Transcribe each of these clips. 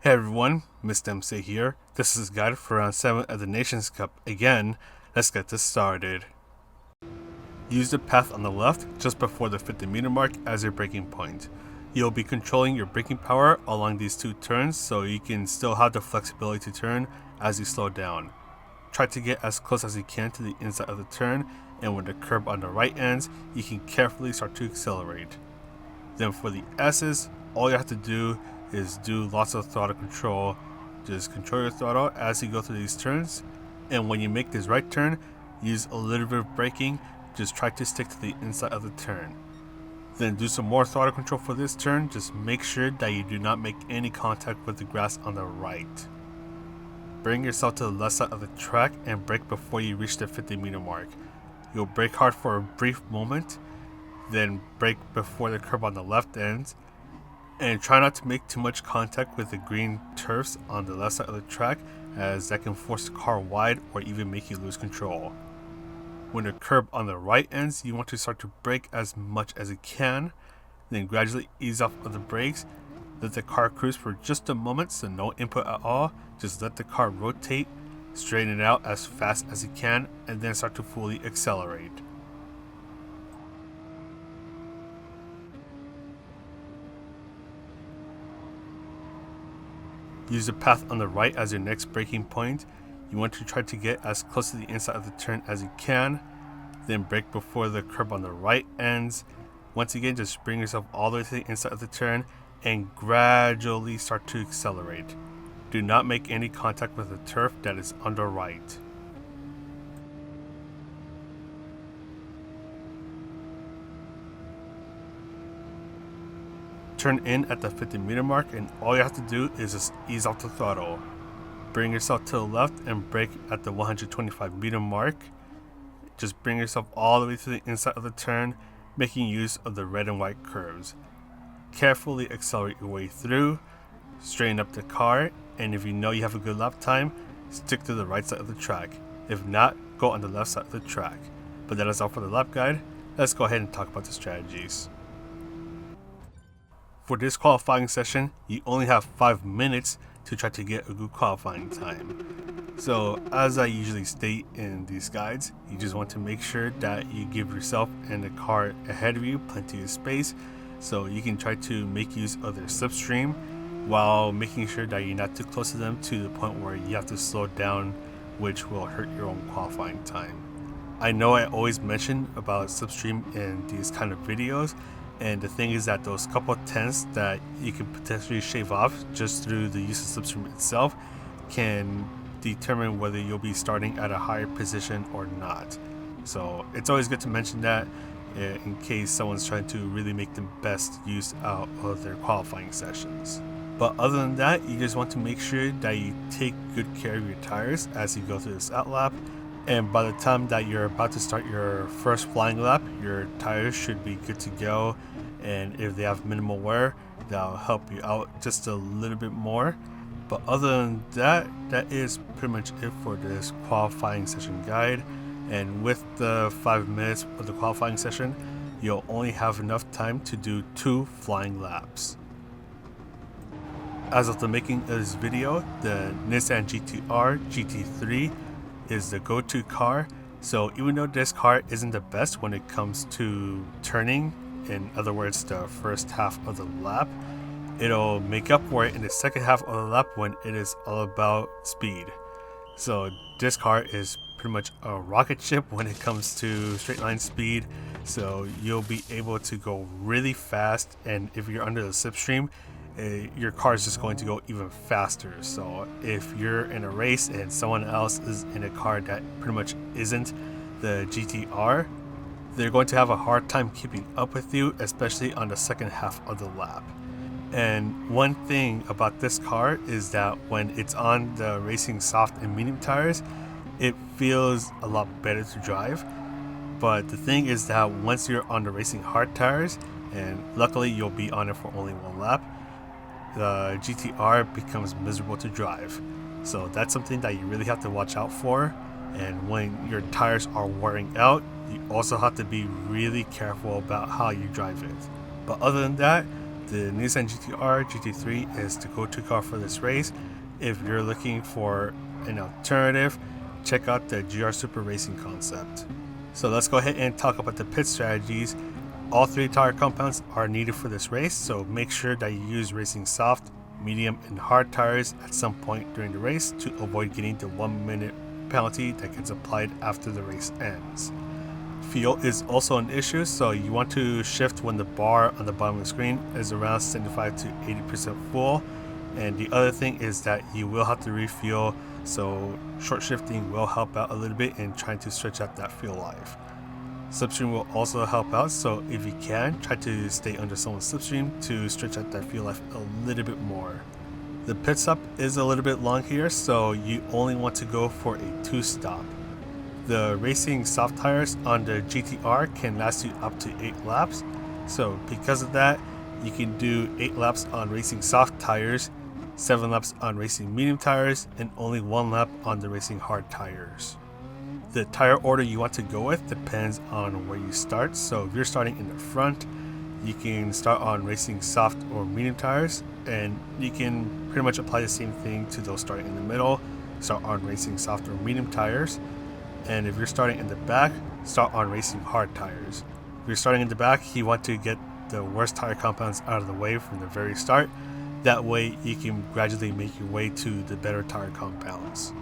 Hey everyone, Mr. MC here. This is guide for round 7 of the Nations Cup. Again, let's get this started. Use the path on the left just before the 50-meter mark as your braking point. You'll be controlling your braking power along these two turns so you can still have the flexibility to turn as you slow down. Try to get as close as you can to the inside of the turn, and when the curb on the right ends, you can carefully start to accelerate. Then for the S's, all you have to do is do lots of throttle control. Just control your throttle as you go through these turns, and when you make this right turn, use a little bit of braking. Just try to stick to the inside of the turn. Then do some more throttle control for this turn. Just make sure that you do not make any contact with the grass on the right. Bring yourself to the left side of the track and brake before you reach the 50-meter mark. You'll brake hard for a brief moment, then brake before the curb on the left ends, and try not to make too much contact with the green turfs on the left side of the track, as that can force the car wide or even make you lose control. When the curb on the right ends, you want to start to brake as much as you can, then gradually ease off of the brakes. Let the car cruise for just a moment, so no input at all. Just let the car rotate, straighten it out as fast as you can, and then start to fully accelerate. Use the path on the right as your next braking point. You want to try to get as close to the inside of the turn as you can, then brake before the curb on the right ends. Once again, just bring yourself all the way to the inside of the turn and gradually start to accelerate. Do not make any contact with the turf that is on the right. Turn in at the 50-meter mark, and all you have to do is just ease off the throttle. Bring yourself to the left and brake at the 125-meter mark. Just bring yourself all the way to the inside of the turn, making use of the red and white curves. Carefully accelerate your way through, straighten up the car, and if you know you have a good lap time, stick to the right side of the track. If not, go on the left side of the track. But that is all for the lap guide. Let's go ahead and talk about the strategies. For this qualifying session, you only have 5 minutes to try to get a good qualifying time. So as I usually state in these guides, you just want to make sure that you give yourself and the car ahead of you plenty of space so you can try to make use of their slipstream while making sure that you're not too close to them to the point where you have to slow down, which will hurt your own qualifying time. I know I always mention about slipstream in these kind of videos, and the thing is that those couple tenths that you can potentially shave off just through the use of slipstream itself can determine whether you'll be starting at a higher position or not. So it's always good to mention that in case someone's trying to really make the best use out of their qualifying sessions. But other than that, you just want to make sure that you take good care of your tires as you go through this out lap. And by the time that you're about to start your first flying lap, your tires should be good to go. And if they have minimal wear, that'll help you out just a little bit more. But other than that, that is pretty much it for this qualifying session guide. And with the 5 minutes of the qualifying session, you'll only have enough time to do 2 flying laps. As of the making of this video, the Nissan GT-R GT3 is the go-to car. So even though this car isn't the best when it comes to turning, in other words the first half of the lap, it'll make up for it in the second half of the lap when it is all about speed. So this car is pretty much a rocket ship when it comes to straight line speed, so you'll be able to go really fast, and if you're under the slipstream, your car is just going to go even faster. So if you're in a race and someone else is in a car that pretty much isn't the GT-R, they're going to have a hard time keeping up with you, especially on the second half of the lap. And one thing about this car is that when it's on the racing soft and medium tires, it feels a lot better to drive. But the thing is that once you're on the racing hard tires, and luckily you'll be on it for only 1 lap, the GT-R becomes miserable to drive. So that's something that you really have to watch out for. And when your tires are wearing out, you also have to be really careful about how you drive it. But other than that, the Nissan GT-R GT3 is the go-to car for this race. If you're looking for an alternative, check out the GR Super Racing concept. So let's go ahead and talk about the pit strategies. All 3 tire compounds are needed for this race, so make sure that you use racing soft, medium, and hard tires at some point during the race to avoid getting the 1 minute penalty that gets applied after the race ends. Fuel is also an issue, so you want to shift when the bar on the bottom of the screen is around 75 to 80% full. And the other thing is that you will have to refuel, so short shifting will help out a little bit in trying to stretch out that fuel life. Slipstream will also help out, so if you can, try to stay under someone's slipstream to stretch out that fuel life a little bit more. The pit stop is a little bit long here, so you only want to go for a 2-stop. The racing soft tires on the GT-R can last you up to 8 laps, so because of that, you can do 8 laps on racing soft tires, 7 laps on racing medium tires, and only 1 lap on the racing hard tires. The tire order you want to go with depends on where you start, so if you're starting in the front, you can start on racing soft or medium tires, and you can pretty much apply the same thing to those starting in the middle, start on racing soft or medium tires. And if you're starting in the back, start on racing hard tires. If you're starting in the back, you want to get the worst tire compounds out of the way from the very start. That way you can gradually make your way to the better tire compounds.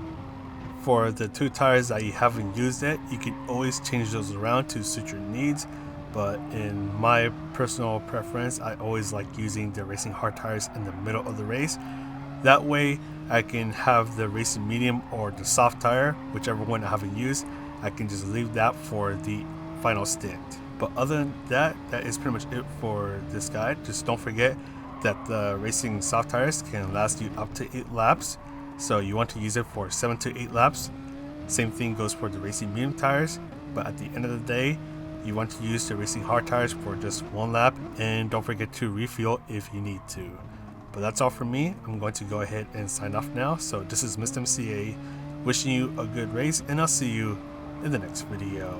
For the 2 tires that you haven't used yet, you can always change those around to suit your needs, but in my personal preference, I always like using the racing hard tires in the middle of the race. That way I can have the racing medium or the soft tire, whichever one I haven't used, I can just leave that for the final stint. But other than that, that is pretty much it for this guide. Just don't forget that the racing soft tires can last you up to 8 laps. So you want to use it for 7 to 8 laps. Same thing goes for the racing medium tires, but at the end of the day, you want to use the racing hard tires for just 1 lap, and don't forget to refuel if you need to. But that's all from me. I'm going to go ahead and sign off now. So this is Mr. MCA wishing you a good race, and I'll see you in the next video.